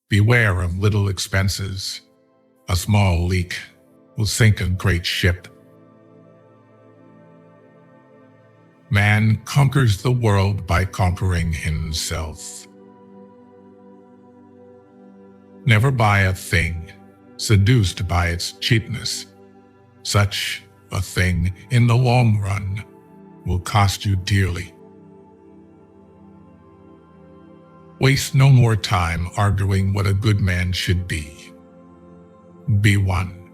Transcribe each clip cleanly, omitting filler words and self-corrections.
Beware of little expenses. A small leak will sink a great ship. Man conquers the world by conquering himself. Never buy a thing seduced by its cheapness. Such a thing, in the long run, will cost you dearly. Waste no more time arguing what a good man should be. Be one.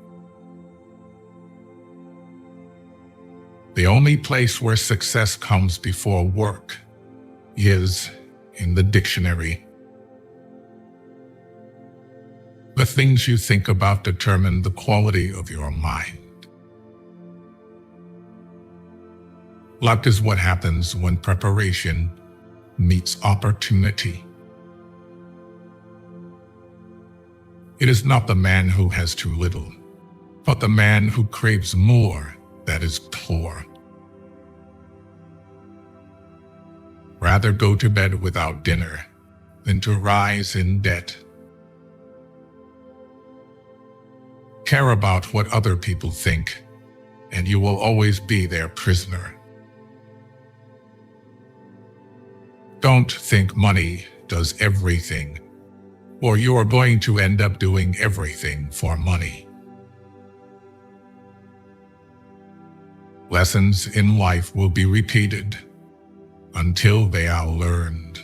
The only place where success comes before work is in the dictionary. The things you think about determine the quality of your mind. Luck is what happens when preparation meets opportunity. It is not the man who has too little, but the man who craves more that is poor. Rather go to bed without dinner than to rise in debt. Care about what other people think, and you will always be their prisoner. Don't think money does everything, or you are going to end up doing everything for money. Lessons in life will be repeated until they are learned.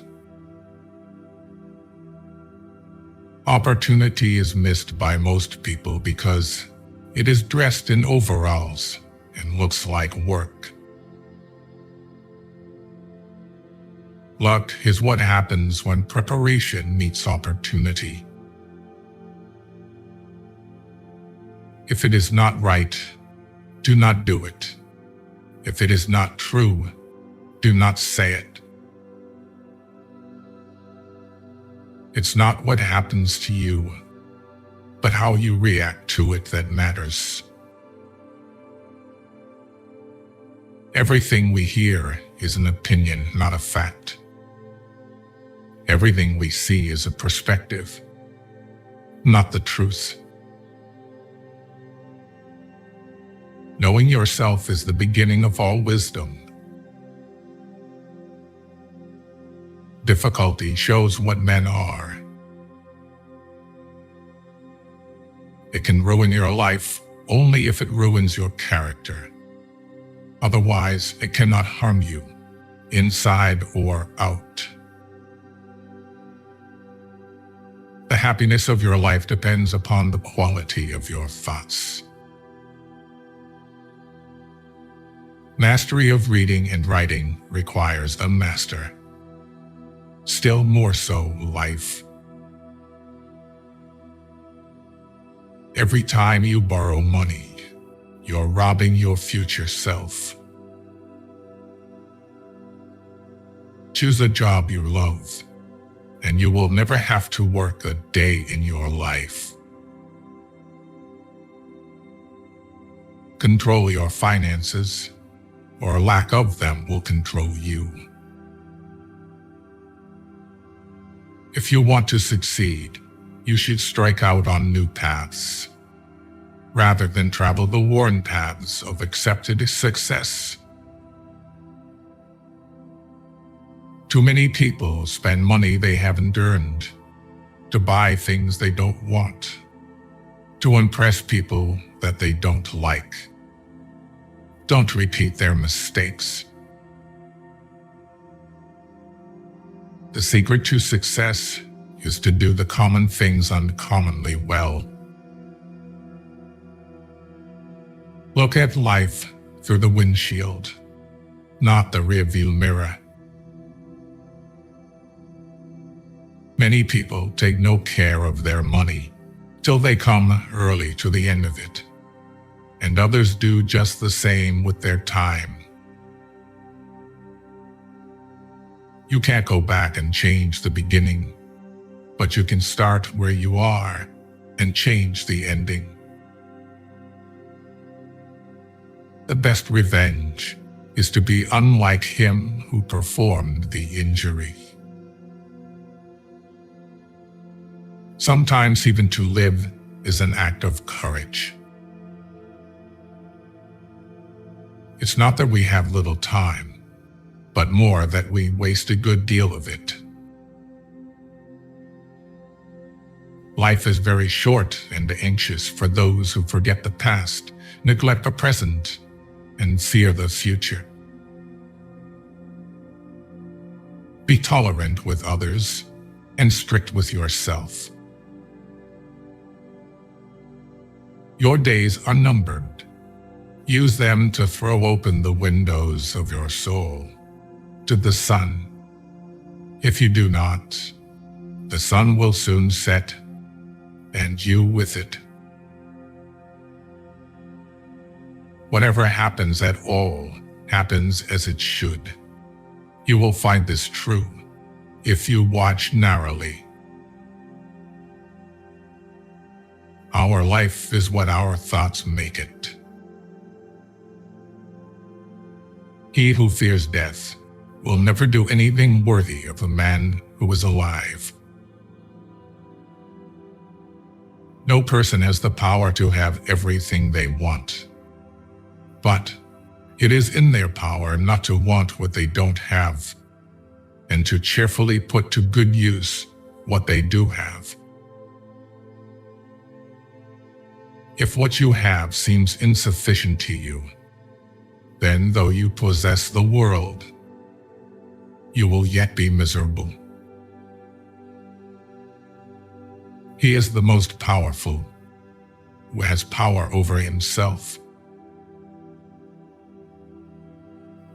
Opportunity is missed by most people because it is dressed in overalls and looks like work. Luck is what happens when preparation meets opportunity. If it is not right, do not do it. If it is not true, do not say it. It's not what happens to you, but how you react to it that matters. Everything we hear is an opinion, not a fact. Everything we see is a perspective, not the truth. Knowing yourself is the beginning of all wisdom. Difficulty shows what men are. It can ruin your life only if it ruins your character. Otherwise, it cannot harm you, inside or out. The happiness of your life depends upon the quality of your thoughts. Mastery of reading and writing requires a master. Still more so, life. Every time you borrow money, you're robbing your future self. Choose a job you love, and you will never have to work a day in your life. Control your finances, or lack of them will control you. If you want to succeed, you should strike out on new paths, rather than travel the worn paths of accepted success. Too many people spend money they haven't earned, to buy things they don't want, to impress people that they don't like. Don't repeat their mistakes. The secret to success is to do the common things uncommonly well. Look at life through the windshield, not the rearview mirror. Many people take no care of their money till they come early to the end of it, and others do just the same with their time. You can't go back and change the beginning, but you can start where you are and change the ending. The best revenge is to be unlike him who performed the injury. Sometimes even to live is an act of courage. It's not that we have little time, but more that we waste a good deal of it. Life is very short and anxious for those who forget the past, neglect the present, and fear the future. Be tolerant with others and strict with yourself. Your days are numbered. Use them to throw open the windows of your soul to the sun. If you do not, the sun will soon set, and you with it. Whatever happens at all happens as it should. You will find this true if you watch narrowly. Our life is what our thoughts make it. He who fears death will never do anything worthy of a man who is alive. No person has the power to have everything they want, but it is in their power not to want what they don't have, and to cheerfully put to good use what they do have. If what you have seems insufficient to you, then though you possess the world, you will yet be miserable. He is the most powerful, who has power over himself.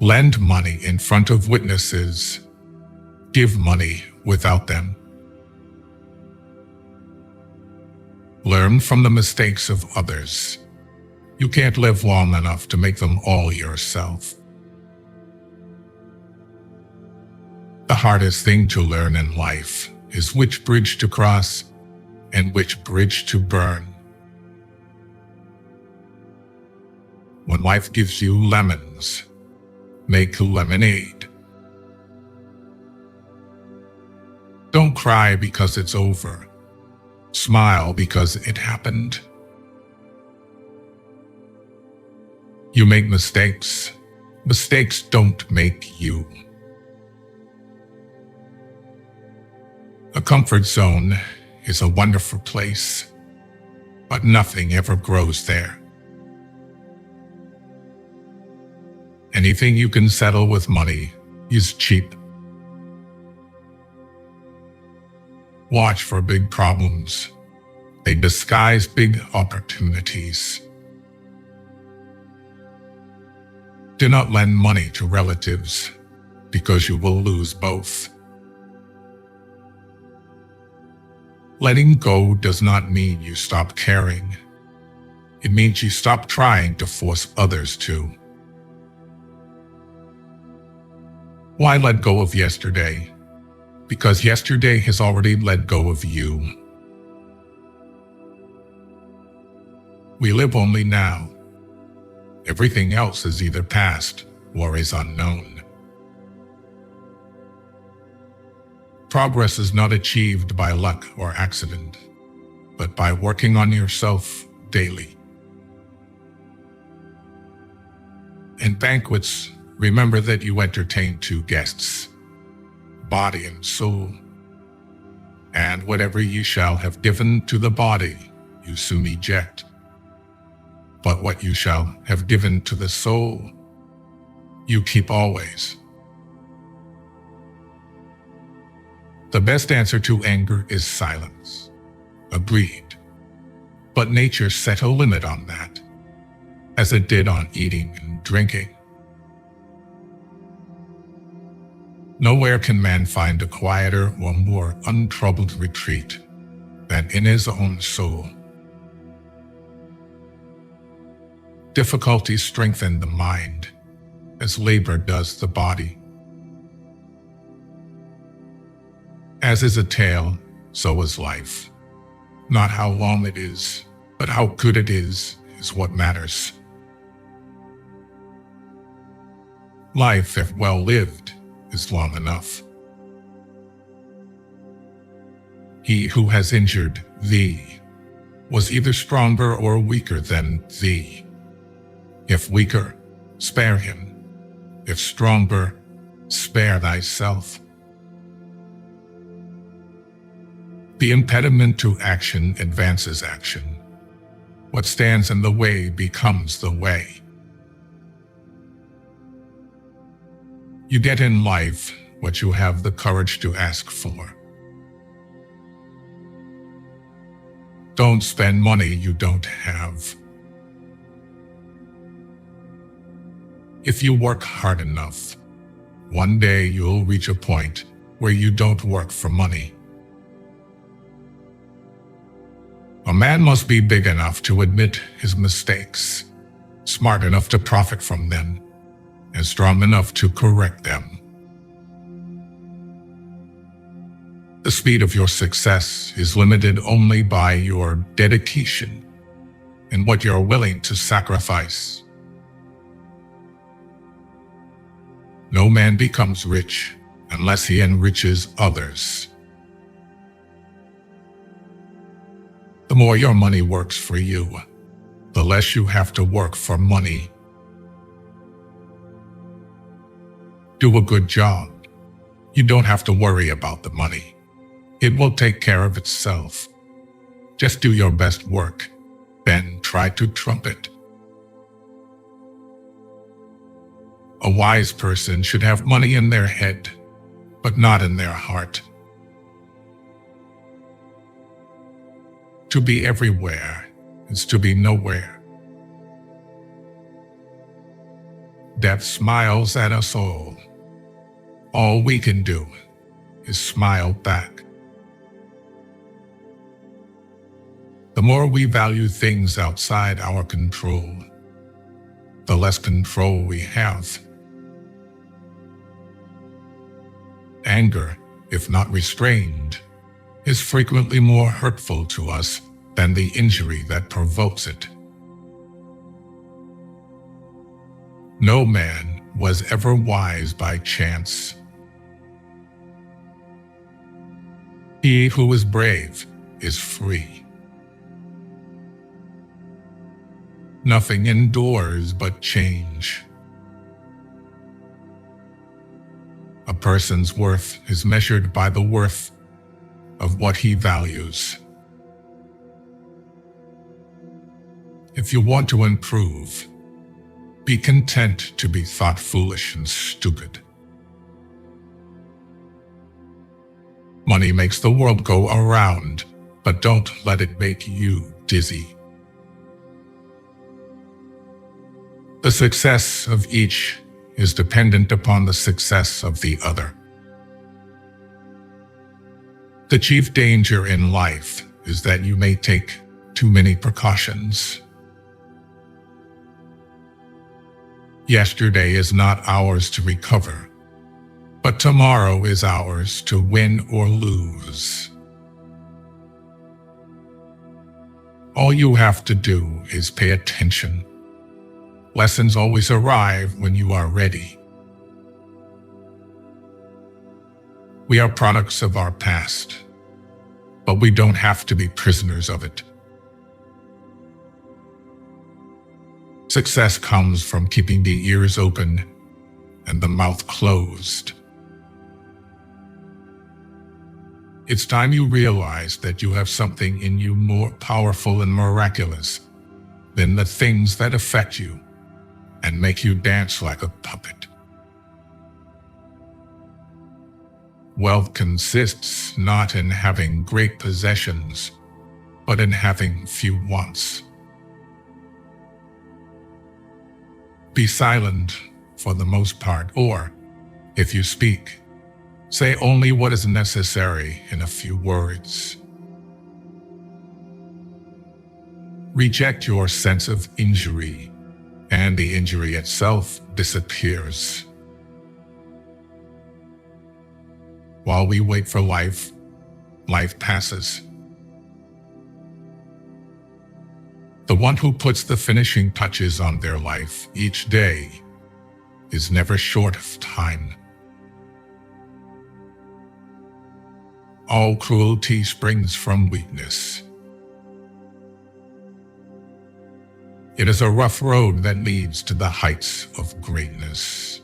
Lend money in front of witnesses. Give money without them. Learn from the mistakes of others. You can't live long enough to make them all yourself. The hardest thing to learn in life is which bridge to cross and which bridge to burn. When life gives you lemons, make lemonade. Don't cry because it's over. Smile because it happened. You make mistakes. Mistakes don't make you. A comfort zone is a wonderful place, but nothing ever grows there. Anything you can settle with money is cheap. Watch for big problems. They disguise big opportunities. Do not lend money to relatives, because you will lose both. Letting go does not mean you stop caring. It means you stop trying to force others to. Why let go of yesterday? Because yesterday has already let go of you. We live only now. Everything else is either past or is unknown. Progress is not achieved by luck or accident, but by working on yourself daily. In banquets, remember that you entertain two guests, body and soul, and whatever you shall have given to the body, you soon eject. But what you shall have given to the soul, you keep always. The best answer to anger is silence. Agreed. But nature set a limit on that, as it did on eating and drinking. Nowhere can man find a quieter or more untroubled retreat than in his own soul. Difficulties strengthen the mind, as labor does the body. As is a tale, so is life. Not how long it is, but how good it is what matters. Life, if well lived, is long enough. He who has injured thee was either stronger or weaker than thee. If weaker, spare him. If stronger, spare thyself. The impediment to action advances action. What stands in the way becomes the way. You get in life what you have the courage to ask for. Don't spend money you don't have. If you work hard enough, one day you'll reach a point where you don't work for money. A man must be big enough to admit his mistakes, smart enough to profit from them, and strong enough to correct them. The speed of your success is limited only by your dedication and what you're willing to sacrifice. No man becomes rich unless he enriches others. The more your money works for you, the less you have to work for money. Do a good job. You don't have to worry about the money. It will take care of itself. Just do your best work, then try to trump it. A wise person should have money in their head, but not in their heart. To be everywhere is to be nowhere. Death smiles at us all. All we can do is smile back. The more we value things outside our control, the less control we have. Anger, if not restrained, is frequently more hurtful to us than the injury that provokes it. No man was ever wise by chance. He who is brave is free. Nothing endures but change. A person's worth is measured by the worth of what he values. If you want to improve, be content to be thought foolish and stupid. Money makes the world go around, but don't let it make you dizzy. The success of each is dependent upon the success of the other. The chief danger in life is that you may take too many precautions. Yesterday is not ours to recover, but tomorrow is ours to win or lose. All you have to do is pay attention. Lessons always arrive when you are ready. We are products of our past, but we don't have to be prisoners of it. Success comes from keeping the ears open and the mouth closed. It's time you realize that you have something in you more powerful and miraculous than the things that affect you and make you dance like a puppet. Wealth consists not in having great possessions, but in having few wants. Be silent for the most part, or, if you speak, say only what is necessary in a few words. Reject your sense of injury, and the injury itself disappears. While we wait for life, life passes. The one who puts the finishing touches on their life each day is never short of time. All cruelty springs from weakness. It is a rough road that leads to the heights of greatness.